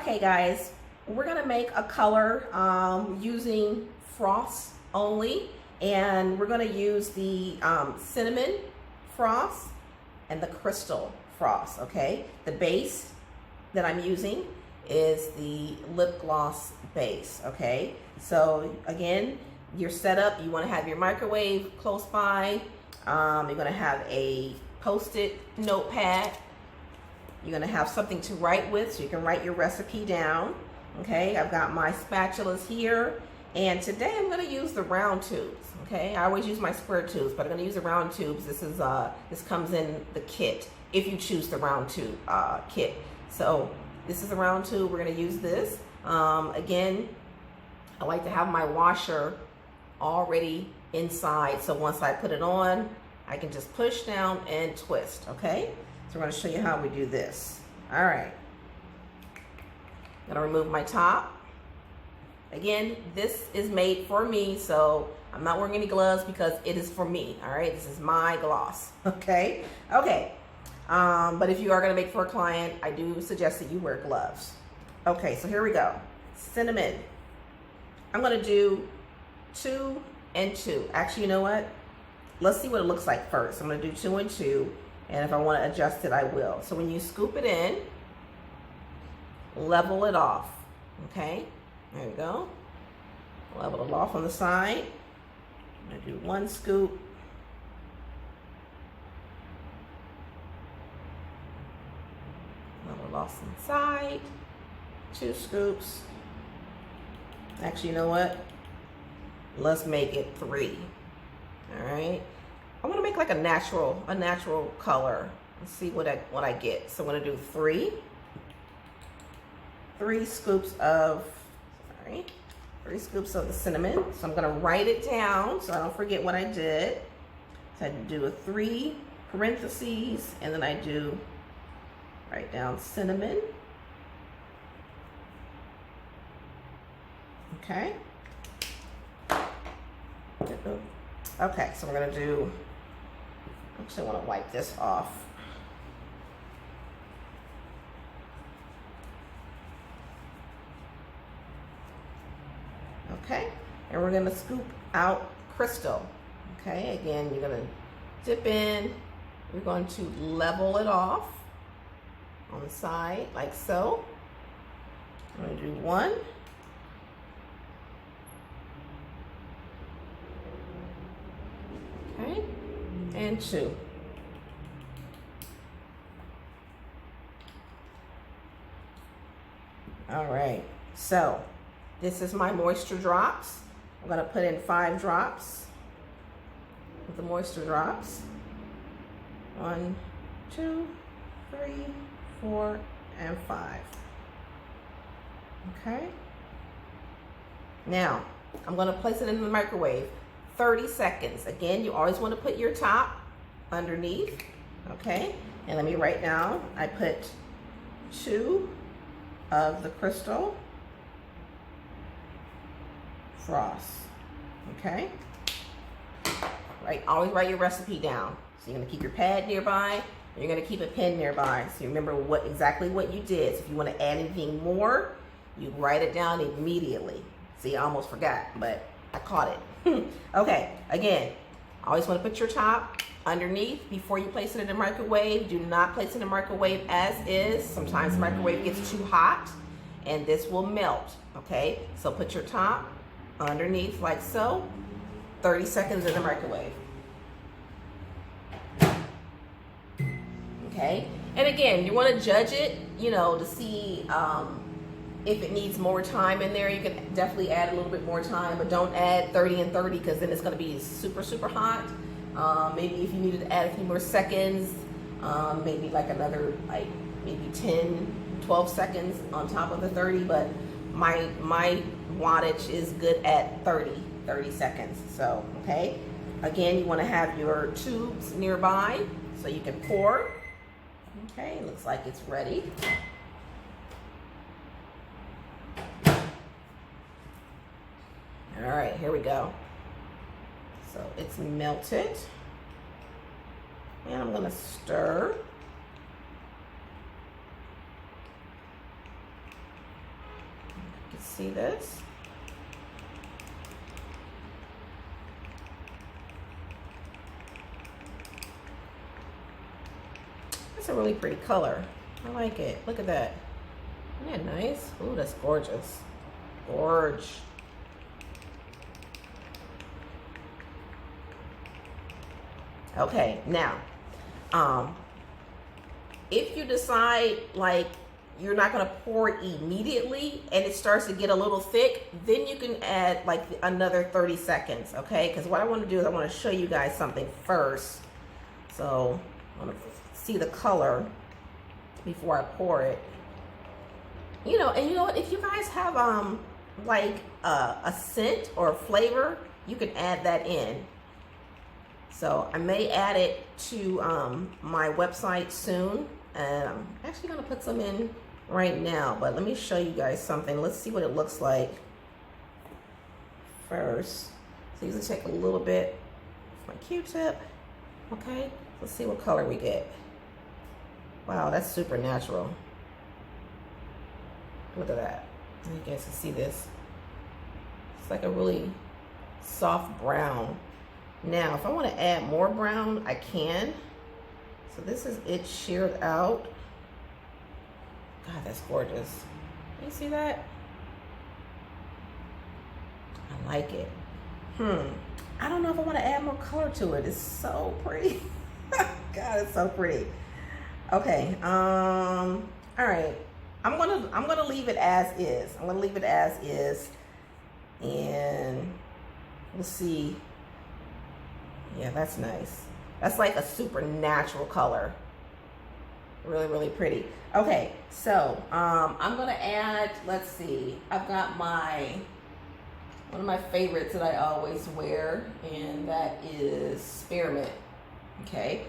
Okay guys, we're gonna make a color using frost only, and we're gonna use the cinnamon frost and the crystal frost, okay? The base that I'm using is the lip gloss base, okay? So again, your setup, you wanna have your microwave close by, you're gonna have a Post-it notepad. You're gonna have something to write with so you can write your recipe down. Okay, I've got my spatulas here, and today I'm gonna use the round tubes. Okay, I always use my square tubes, but I'm gonna use the round tubes. This comes in the kit if you choose the round tube kit. So this is a round tube. We're gonna use this. Again, I like to have my washer already inside, so once I put it on, I can just push down and twist. Okay. So we're going to show you how we do this. All right. I'm going to remove my top. Again, this is made for me, so I'm not wearing any gloves because it is for me. All right. This is my gloss. Okay. Okay. But if you are going to make for a client, I do suggest that you wear gloves. Okay. So here we go. Cinnamon. I'm going to do 2 and 2. Actually, you know what? Let's see what it looks like first. I'm going to do 2 and 2. And if I want to adjust it, I will. So when you scoop it in, level it off. Okay, there you go. Level it off on the side. I'm going to do 1 scoop. Level it off on the side. 2 scoops. Actually, you know what? Let's make it 3. All right. I want to make like a natural color and see what I get. So I'm going to do 3 scoops of, 3 scoops of the cinnamon. So I'm going to write it down so I don't forget what I did. So I do a 3 parentheses, and then I do write down cinnamon. Okay. Okay, so we're going to do, actually I want to wipe this off. Okay, and we're going to scoop out crystal. Okay, again, you're going to dip in. We're going to level it off on the side like so. I'm going to do 1. Okay, and 2. All right, so this is my moisture drops. I'm gonna put in 5 drops with the moisture drops. 1, 2, 3, 4, and 5. Okay. Now, I'm gonna place it in the microwave. 30 seconds. Again, you always want to put your top underneath. Okay, and let me write down. I put 2 of the crystal frost. Okay, always write your recipe down. So you're going to keep your pad nearby. You're going to keep a pen nearby, so you remember exactly what you did. So if you want to add anything more, you write it down immediately. See, I almost forgot, but I caught it. Okay, again, always want to put your top underneath before you place it in the microwave. Do not place it in the microwave as is. Sometimes the microwave gets too hot and this will melt. Okay, so put your top underneath like so. 30 seconds in the microwave. Okay, and again, you want to judge it, you know, to see if it needs more time in there. You can definitely add a little bit more time, but don't add 30 and 30 because then it's going to be super, super hot. Maybe if you needed to add a few more seconds, maybe like another, like maybe 10, 12 seconds on top of the 30, but my wattage is good at 30 seconds. So, okay. Again, you want to have your tubes nearby so you can pour. Okay, looks like it's ready. All right, here we go. So it's melted. And I'm gonna stir. You can see this. It's a really pretty color. I like it. Look at that. Isn't that nice? Ooh, that's gorgeous. Gorge. Okay, now, if you decide like you're not gonna pour immediately and it starts to get a little thick, then you can add like another 30 seconds, okay? Because what I want to do is I want to show you guys something first. So I want to see the color before I pour it. You know, and you know what? If you guys have like a scent or a flavor, you can add that in. So I may add it to my website soon, and I'm actually gonna put some in right now, but let me show you guys something. Let's see what it looks like first. So usually take a little bit of my Q-tip, okay? Let's see what color we get. Wow, that's super natural. Look at that. You guys can see this. It's like a really soft brown. Now, if I want to add more brown, I can. So this is it sheared out. God, that's gorgeous. You see that? I like it. I don't know if I want to add more color to it. It's so pretty. God, it's so pretty. Okay. All right. I'm gonna leave it as is. I'm gonna leave it as is, and we'll see. Yeah, that's nice. That's like a super natural color. Really, really pretty. Okay, so I'm gonna add, let's see, I've got one of my favorites that I always wear, and that is spearmint. Okay.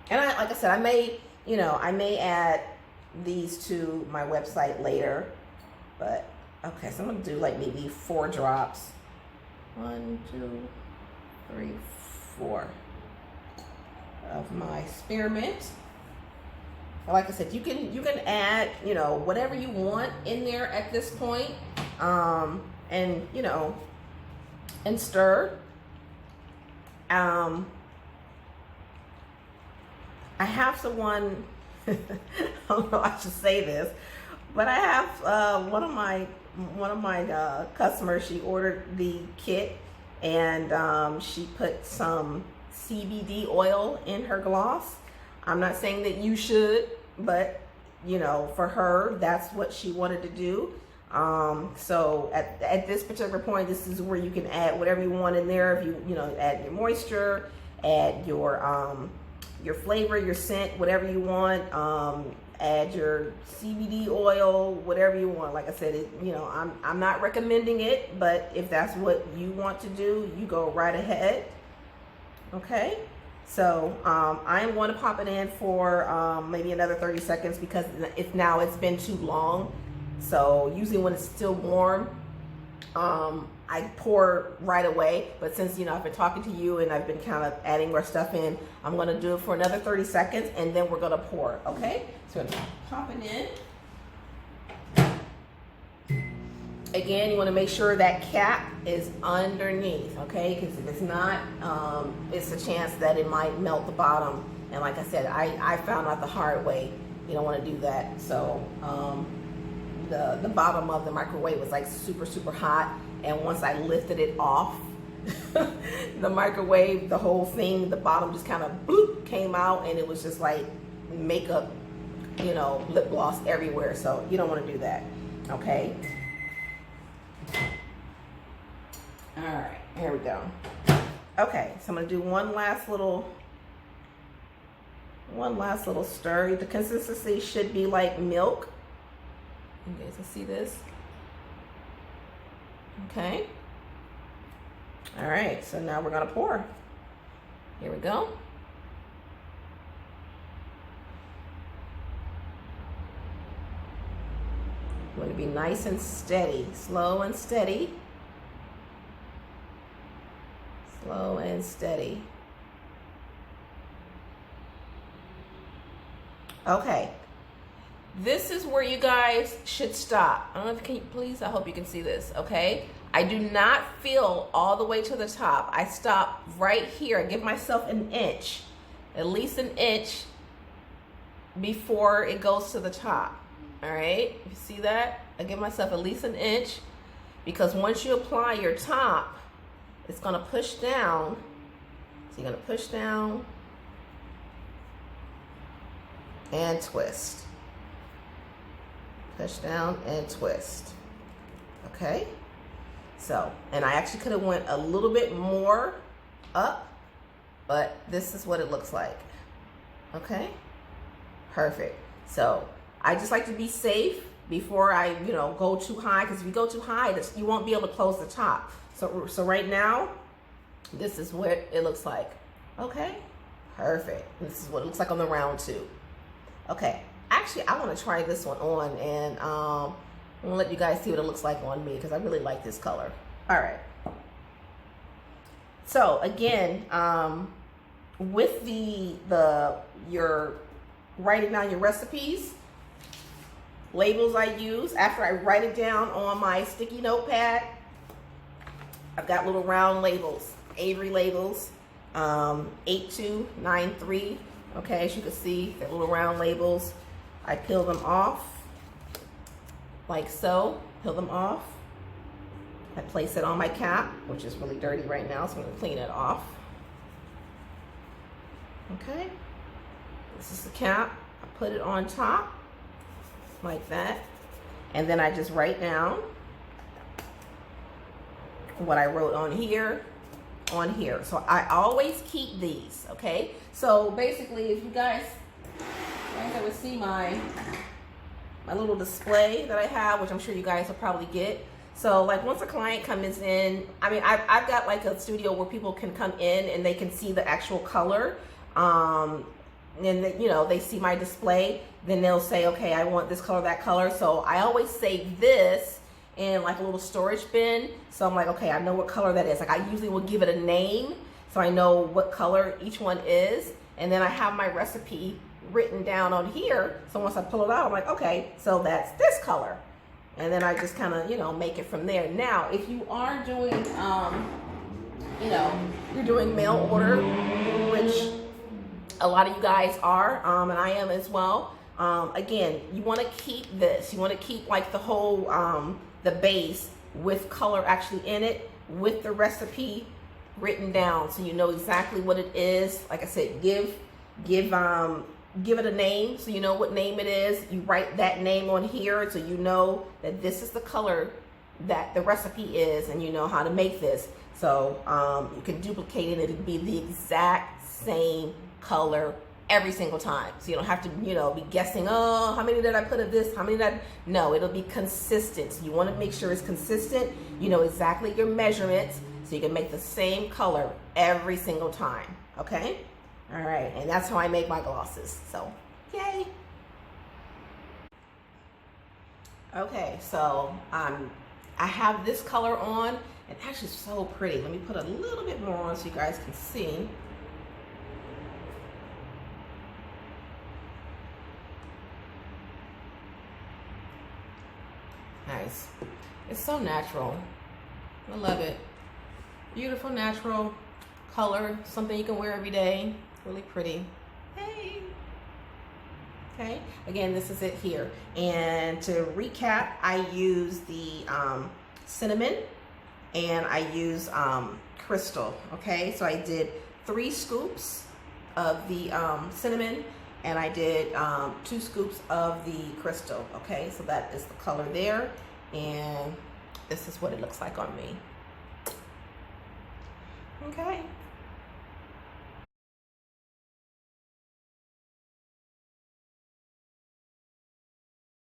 And like I said, I may add these to my website later, but okay, so I'm gonna do like maybe 4 drops. 1, 2, 3, 4 of my spearmint. Like I said, you can add, whatever you want in there at this point, and and stir. I have someone. I don't know if I should say this, but I have one of my customers. She ordered the kit, and she put some CBD oil in her gloss. I'm not saying that you should, but for her, that's what she wanted to do. So at this particular point, this is where you can add whatever you want in there. If you add your moisture, add your flavor, your scent, whatever you want. Add your CBD oil, whatever you want. Like I said, I'm not recommending it, but if that's what you want to do, you go right ahead. Okay. So I'm going to pop it in for maybe another 30 seconds because now it's been too long. So usually when it's still warm, I pour right away. But since I've been talking to you and I've been kind of adding more stuff in, I'm going to do it for another 30 seconds and then we're going to pour. Okay. So I'm popping in. Again, you want to make sure that cap is underneath, okay? Because if it's not, it's a chance that it might melt the bottom. And like I said, I found out the hard way. You don't want to do that. So the bottom of the microwave was like super, super hot. And once I lifted it off the microwave, the whole thing, the bottom just kind of bloop came out, and it was just like makeup, lip gloss everywhere. So you don't want to do that, okay? All right, here we go. Okay, so I'm gonna do one last little One last little stir. The consistency should be like milk. You guys can see this. Okay. All right, so now we're gonna pour. Here we go. You want to be nice and steady, slow and steady. Slow and steady. Okay. This is where you guys should stop. I don't know if you can, please, I hope you can see this, okay? I do not fill all the way to the top. I stop right here. I give myself an inch, at least an inch before it goes to the top, all right? You see that? I give myself at least an inch because once you apply your top, it's gonna push down. So you're gonna push down and twist. Push down and twist. Okay? So, and I actually could have went a little bit more up, but this is what it looks like. Okay? Perfect. So, I just like to be safe before I, go too high, because if you go too high, you won't be able to close the top. So right now, this is what it looks like. Okay? Perfect. This is what it looks like on the round tube. Okay. Actually, I want to try this one on, and I'm going to let you guys see what it looks like on me because I really like this color. All right. So again, with your writing down your recipes, labels I use, after I write it down on my sticky notepad, I've got little round labels, Avery labels, 8293. Okay, as you can see, they're little round labels. I peel them off, like so, peel them off. I place it on my cap, which is really dirty right now, so I'm gonna clean it off. Okay, this is the cap. I put it on top, like that. And then I just write down what I wrote on here. So I always keep these, okay? So basically, if you guys would see my little display that I have, which I'm sure you guys will probably get. So like once a client comes in, I've got like a studio where people can come in and they can see the actual color. And they see my display, then they'll say, okay, I want this color, that color. So I always save this in like a little storage bin. So I'm like, okay, I know what color that is. Like I usually will give it a name so I know what color each one is. And then I have my recipe written down on here. So once I pull it out, I'm like, okay, so that's this color. And then I just kind of, make it from there. Now, if you are doing, you're doing mail order, which a lot of you guys are, and I am as well. Again, you want to keep this. You want to keep like the whole, the base with color actually in it, with the recipe written down, so you know exactly what it is. Like I said, give it a name, so you know what name it is. You write that name on here, so you know that this is the color that the recipe is, and you know how to make this. So you can duplicate it. It'll be the exact same color every single time, so you don't have to be guessing, oh, how many did I put of this, how many did I... No, it'll be consistent. So you want to make sure it's consistent. You know exactly your measurements, so you can make the same color every single time. Okay, all right. And that's how I make my glosses. So yay. Okay, so I have this color on, and actually it's so pretty. Let me put a little bit more on so you guys can see. Nice. It's so natural. I love it. Beautiful natural color. Something you can wear every day. Really pretty. Hey. Okay. Again, this is it here. And to recap, I use the cinnamon and I use crystal. Okay. So I did 3 scoops of the cinnamon, and I did 2 scoops of the crystal. Okay, so that is the color there, and this is what it looks like on me. Okay,